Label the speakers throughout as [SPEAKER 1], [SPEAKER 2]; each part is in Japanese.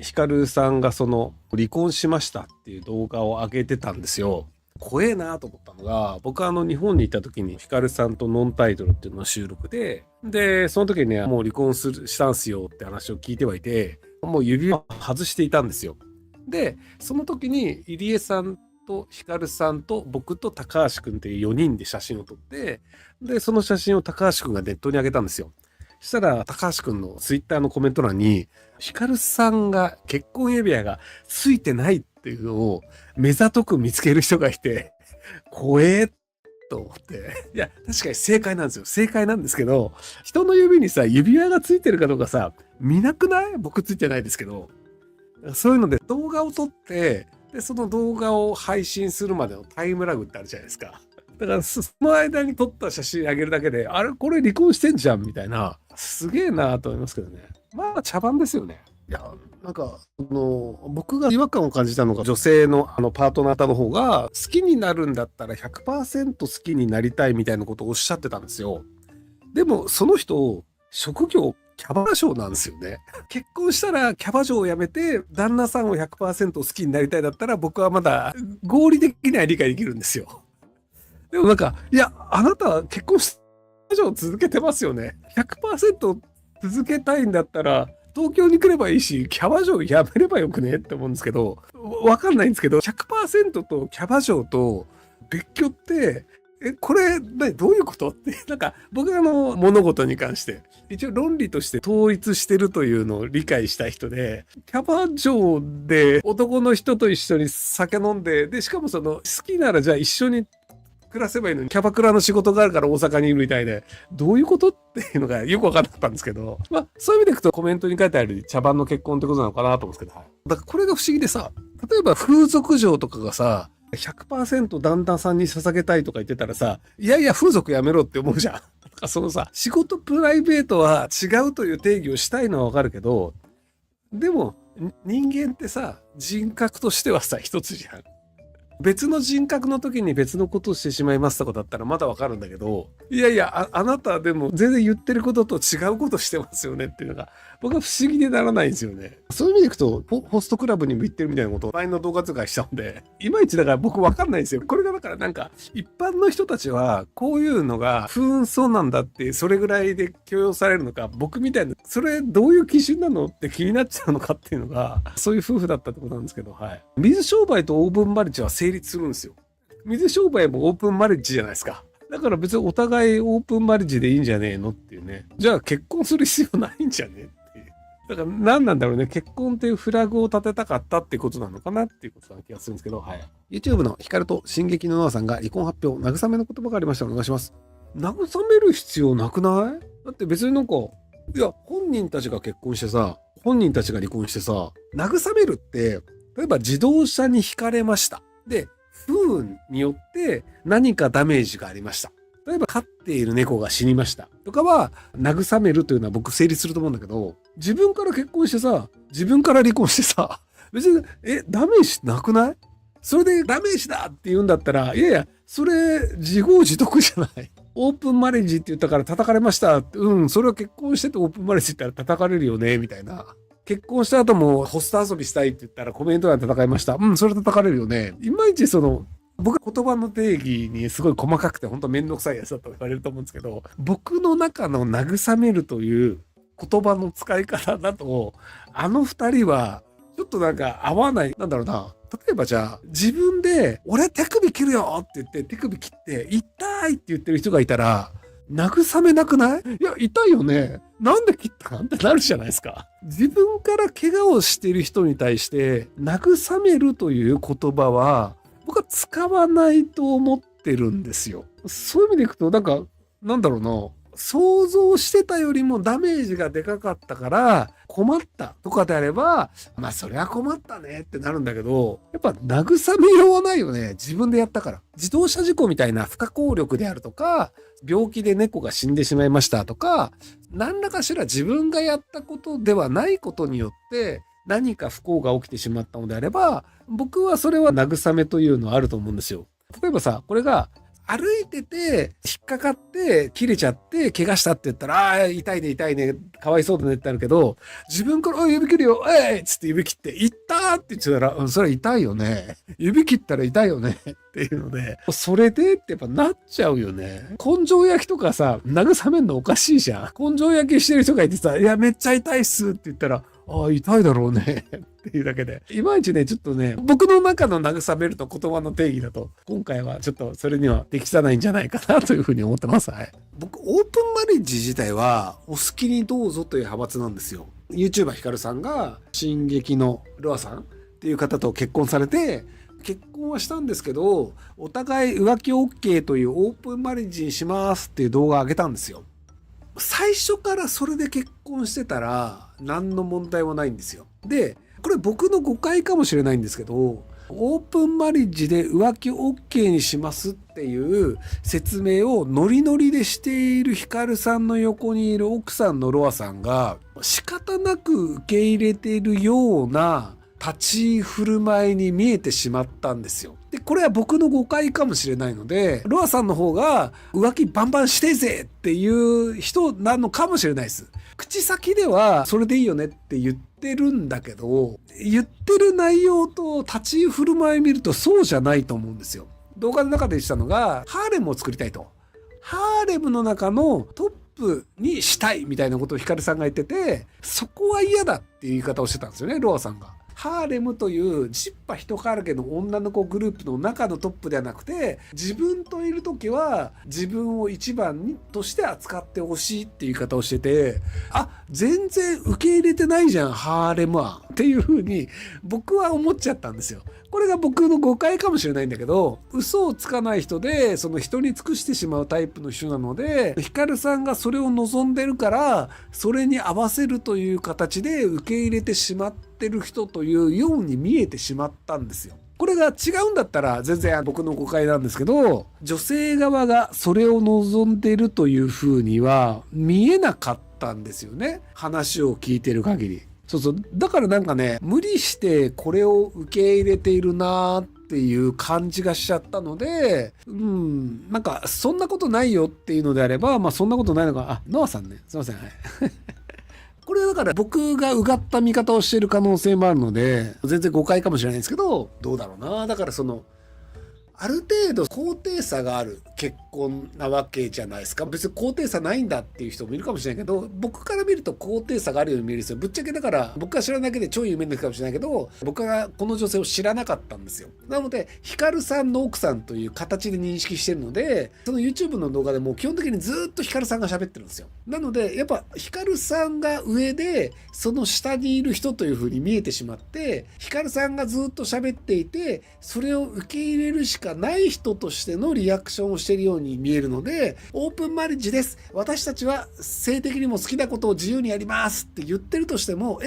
[SPEAKER 1] ヒカルさんがその離婚しましたっていう動画を上げてたんですよ。怖えなと思ったのが、僕は日本にいた時にヒカルさんとノンタイトルっていうのを収録で、その時にね、もう離婚したんすよって話を聞いてはいて、もう指輪外していたんですよ。で、その時に入江さんとヒカルさんと僕と高橋くんっていう4人で写真を撮って、で、その写真を高橋くんがネットに上げたんですよ。そしたら高橋くんのツイッターのコメント欄に、ヒカルさんが結婚指輪がついてないっていうのを目ざとく見つける人がいて、怖えと思って。いや、確かに正解なんですよ。正解なんですけど、人の指にさ、指輪がついてるかどうかさ、見なくない？僕ついてないですけど。そういうので動画を撮って、で、その動画を配信するまでのタイムラグってあるじゃないですか。だから、その間に撮った写真あげるだけで、あれこれ離婚してんじゃんみたいな、すげえなと思いますけどね。まあ、茶番ですよね。いや、なんか、僕が違和感を感じたのが、女性のパートナーの方が、好きになるんだったら100%好きになりたいみたいなことをおっしゃってたんですよ。でも、その人、職業、キャバ嬢なんですよね。結婚したらキャバ嬢を辞めて、旦那さんを100%好きになりたいだったら、僕はまだ合理的には理解できるんですよ。でもなんか、いや、あなたは結婚したキャバ嬢を続けてますよね。100% 続けたいんだったら、東京に来ればいいし、キャバ嬢辞めればよくねって思うんですけど、わかんないんですけど、100% とキャバ嬢と別居って、これ、どういうことって、なんか、僕は物事に関して、一応論理として統一してるというのを理解した人で、キャバ嬢で男の人と一緒に酒飲んで、で、しかも好きならじゃあ一緒に暮らせばいいのに、キャバクラの仕事があるから大阪にいるみたいで、どういうことっていうのがよくわかんなかったんですけど、まあ、そういう意味でいくとコメントに書いてある茶番の結婚ってことなのかなと思うんですけど、はい。だからこれが不思議でさ、例えば風俗嬢とかがさ、100% 旦那さんに捧げたいとか言ってたらさ、いやいや風俗やめろって思うじゃん。なんか仕事プライベートは違うという定義をしたいのはわかるけど、でも人間ってさ、人格としてはさ、一つじゃん。別の人格の時に別のことをしてしまいますとかだったらまだわかるんだけど、いやいや、あなたでも全然言ってることと違うことしてますよねっていうのが、僕は不思議でならないんですよね。そういう意味でいくと、ホストクラブにも行ってるみたいなことを前の動画使いしたんで、いまいちだから僕わかんないんですよ。これがだからなんか、一般の人たちはこういうのが不運そうなんだって、それぐらいで許容されるのか、僕みたいな、それどういう基準なのって気になっちゃうのかっていうのが、そういう夫婦だったってことなんですけど、はい。水商売とオープンマリッジは成立するんですよ。水商売もオープンマリッジじゃないですか。だから別にお互いオープンマリッジでいいんじゃねえのっていうね。じゃあ結婚する必要ないんじゃねっていう。だから何なんだろうね。結婚っていうフラグを立てたかったってことなのかなっていうことな気がするんですけど、はい。YouTube のヒカルと進撃のノアさんが離婚発表、慰めの言葉がありました。お願いします。慰める必要なくない？だって別になんか、いや、本人たちが結婚してさ、本人たちが離婚してさ、慰めるって、例えば自動車にひかれました。で、不運によって何かダメージがありました。例えば飼っている猫が死にましたとかは慰めるというのは僕成立すると思うんだけど、自分から結婚してさ、自分から離婚してさ、別にダメージなくない？それでダメージだって言うんだったら、いやいや、それ自業自得じゃない。オープンマレージって言ったから叩かれました。うん、それは結婚しててオープンマレージって言ったら叩かれるよね、みたいな。結婚した後もホスト遊びしたいって言ったらコメント欄で叩かれました。うん、それ叩かれるよね。いまいち僕言葉の定義にすごい細かくて本当めんどくさいやつだと言われると思うんですけど、僕の中の慰めるという言葉の使い方だと、あの二人はちょっとなんか合わない。なんだろうな。例えばじゃあ、自分で、俺手首切るよって言って手首切って、痛いって言ってる人がいたら、慰めなくない？いや、痛いよね。なんで切ったんってなるじゃないですか。自分から怪我をしている人に対して、慰めるという言葉は、僕は使わないと思ってるんですよ。そういう意味でいくと、なんか、なんだろうな。想像してたよりもダメージがでかかったから困ったとかであれば、まあそれは困ったねってなるんだけど、やっぱ慰めようはないよね。自分でやったから。自動車事故みたいな不可抗力であるとか、病気で猫が死んでしまいましたとか、何らかしら自分がやったことではないことによって何か不幸が起きてしまったのであれば、僕はそれは慰めというのはあると思うんですよ。例えばさ、これが歩いてて、引っかかって、切れちゃって、怪我したって言ったら、ああ、痛いね、痛いね、かわいそうだねってなるけど、自分から、おい、指切るよ、えいっつって指切って、痛ーって言ってたら、うん、それは痛いよね。指切ったら痛いよね。っていうので、それでってやっぱなっちゃうよね。根性焼きとかさ、慰めんのおかしいじゃん。根性焼きしてる人がいてさ、いや、めっちゃ痛いっすって言ったら、ああ、痛いだろうね。っていうだけで。いまいちね、ちょっとね、僕の中の慰めると言葉の定義だと、今回はちょっとそれには適さないんじゃないかなというふうに思ってます。はい。僕、オープンマリッジ自体は、お好きにどうぞという派閥なんですよ。YouTuber ヒカルさんが、進撃のロアさんっていう方と結婚されて、結婚はしたんですけど、お互い浮気 OK というオープンマリッジにしますっていう動画を上げたんですよ。最初からそれで結婚してたら何の問題もないんですよ。で、これ僕の誤解かもしれないんですけど、オープンマリッジで浮気 OK にしますっていう説明をノリノリでしているヒカルさんの横にいる奥さんのロアさんが仕方なく受け入れているような立ち振る舞いに見えてしまったんですよ。で、これは僕の誤解かもしれないので、ロアさんの方が浮気バンバンしてぜっていう人なのかもしれないです。口先ではそれでいいよねって言ってるんだけど、言ってる内容と立ち振る舞い見るとそうじゃないと思うんですよ。動画の中で言ってたのが、ハーレムを作りたいと。ハーレムの中のトップにしたいみたいなことをヒカルさんが言ってて、そこは嫌だっていう言い方をしてたんですよね、ロアさんが。ハーレムというジッパ人からけの女の子グループの中のトップではなくて、自分といる時は自分を一番にとして扱ってほしいっていう言い方をしてて、あ、全然受け入れてないじゃん、ハーレムはっていう風に僕は思っちゃったんですよ。これが僕の誤解かもしれないんだけど、嘘をつかない人で、その人に尽くしてしまうタイプの人なので、ヒカルさんがそれを望んでるから、それに合わせるという形で受け入れてしまってる人というように見えてしまったんですよ。これが違うんだったら全然僕の誤解なんですけど、女性側がそれを望んでるというふうには見えなかったんですよね。話を聞いてる限り。そうそう。だからなんかね、無理してこれを受け入れているなーっていう感じがしちゃったので、なんかそんなことないよっていうのであれば、まあそんなことないのか、あ、ノアさんね。すいません。はい。これだから僕がうがった見方をしている可能性もあるので、全然誤解かもしれないんですけど、どうだろうな。だからその、ある程度高低差がある結婚なわけじゃないですか。別に高低差ないんだっていう人もいるかもしれないけど、僕から見ると高低差があるように見えるんですよ。ぶっちゃけだから僕が知らないだけで超有名な人かもしれないけど、僕はこの女性を知らなかったんですよ。なので、ヒカルさんの奥さんという形で認識してるので、その YouTube の動画でも基本的にずっとヒカルさんが喋ってるんですよ。なので、やっぱヒカルさんが上で、その下にいる人という風に見えてしまって、ヒカルさんがずっと喋っていて、それを受け入れるしかない人としてのリアクションをしているように見えるので、オープンマリッジです。私たちは性的にも好きなことを自由にやりますって言ってるとしても、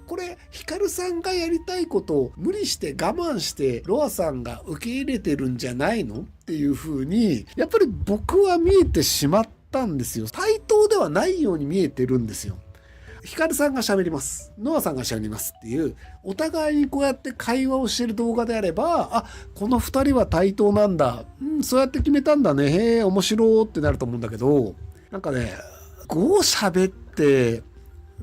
[SPEAKER 1] これヒカルさんがやりたいことを無理して我慢してロアさんが受け入れてるんじゃないのっていう風にやっぱり僕は見えてしまったんですよ。対等ではないように見えてるんですよ。ヒカルさんが喋ります。ノアさんが喋りますっていう、お互いにこうやって会話をしてる動画であれば、あ、この二人は対等なんだ。そうやって決めたんだね。へえ、面白ってなると思うんだけど、なんかね、5喋って、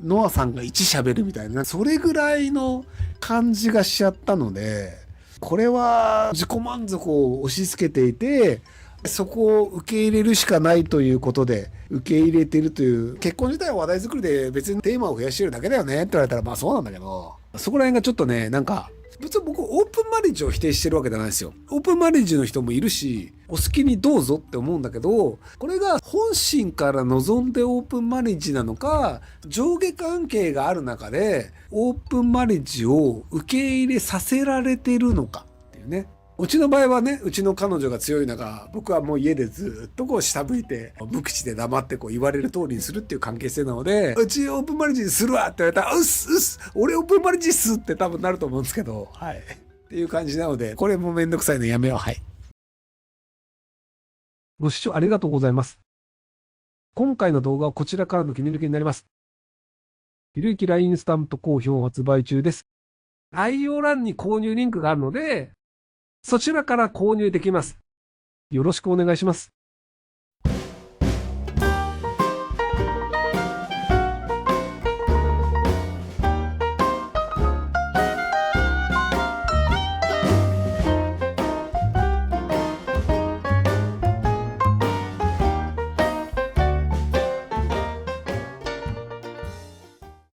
[SPEAKER 1] ノアさんが1喋るみたいな、それぐらいの感じがしちゃったので、これは自己満足を押し付けていて、そこを受け入れるしかないということで受け入れているという、結婚自体は話題作りで別にテーマを増やしてるだけだよねって言われたらまあそうなんだけど、そこら辺がちょっとね、なんか別に僕オープンマリッジを否定してるわけじゃないですよ。オープンマリッジの人もいるし、お好きにどうぞって思うんだけど、これが本心から望んでオープンマリッジなのか、上下関係がある中でオープンマリッジを受け入れさせられているのかっていうね。うちの場合はね、うちの彼女が強い中、僕はもう家でずっとこう下向いて、無口で黙ってこう言われる通りにするっていう関係性なので、うちオープンマリッジにするわって言われたら、うっすうっす、俺オープンマリッジっすって多分なると思うんですけど、はい。っていう感じなので、これもめんどくさいのやめよう。はい。ご視聴ありがとうございます。今回の動画はこちらからの切り抜きになります。ひろゆき LINE スタンプ好評発売中です。概要欄に購入リンクがあるので、そちらから購入できます。よろしくお願いします。